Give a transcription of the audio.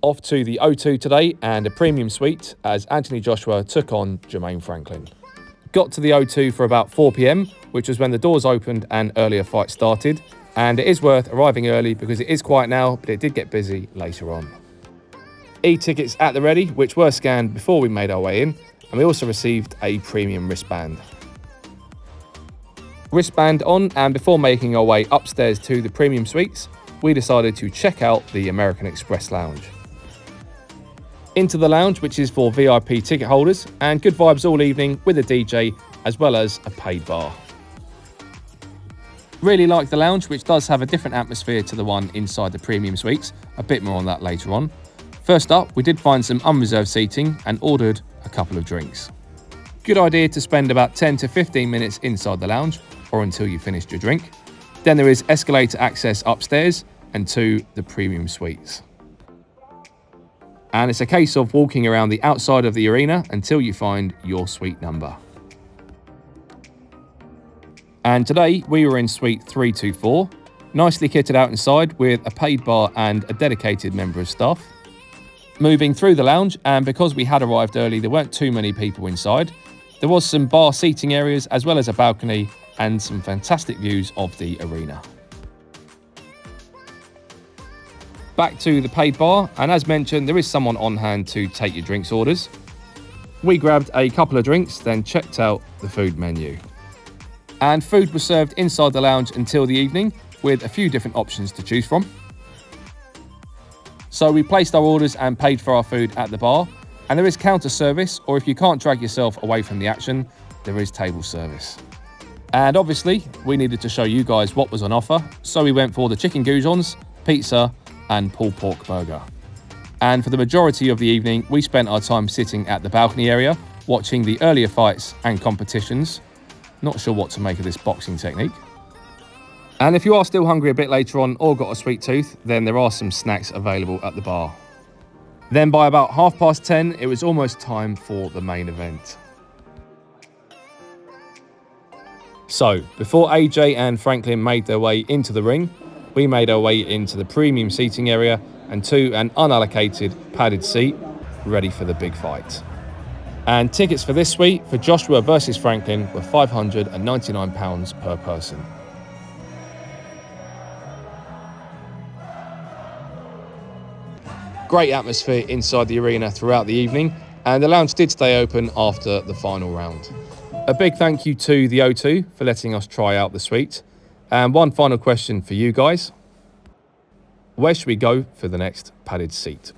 Off to the O2 today and a premium suite as Anthony Joshua took on Jermaine Franklin. Got to the O2 for about 4 p.m, which was when the doors opened and earlier fights started. And it is worth arriving early because it is quiet now, but it did get busy later on. E-tickets at the ready, which were scanned before we made our way in, and we also received a premium wristband. Wristband on, and before making our way upstairs to the premium suites, we decided to check out the American Express Lounge. Into the lounge, which is for VIP ticket holders, and good vibes all evening with a DJ as well as a paid bar. Really like the lounge, which does have a different atmosphere to the one inside the premium suites. A bit more on that later on. First up, we did find some unreserved seating and ordered a couple of drinks. Good idea to spend about 10 to 15 minutes inside the lounge or until you finished your drink. Then there is escalator access upstairs and to the premium suites. And it's a case of walking around the outside of the arena until you find your suite number. And today we were in suite 324, nicely kitted out inside with a paid bar and a dedicated member of staff. Moving through the lounge, and because we had arrived early, there weren't too many people inside. There was some bar seating areas as well as a balcony and some fantastic views of the arena. Back to the paid bar, and as mentioned, there is someone on hand to take your drinks orders. We grabbed a couple of drinks, then checked out the food menu. And food was served inside the lounge until the evening with a few different options to choose from. So we placed our orders and paid for our food at the bar, and there is counter service, or if you can't drag yourself away from the action, there is table service. And obviously, we needed to show you guys what was on offer, so we went for the chicken goujons, pizza, and pulled pork burger. And for the majority of the evening, we spent our time sitting at the balcony area, watching the earlier fights and competitions. Not sure what to make of this boxing technique. And if you are still hungry a bit later on or got a sweet tooth, then there are some snacks available at the bar. Then by about 10:30, it was almost time for the main event. So, before AJ and Franklin made their way into the ring, we made our way into the premium seating area and to an unallocated padded seat, ready for the big fight. And tickets for this suite for Joshua versus Franklin were £599 per person. Great atmosphere inside the arena throughout the evening, and the lounge did stay open after the final round. A big thank you to the O2 for letting us try out the suite. And one final question for you guys. Where should we go for the next padded seat?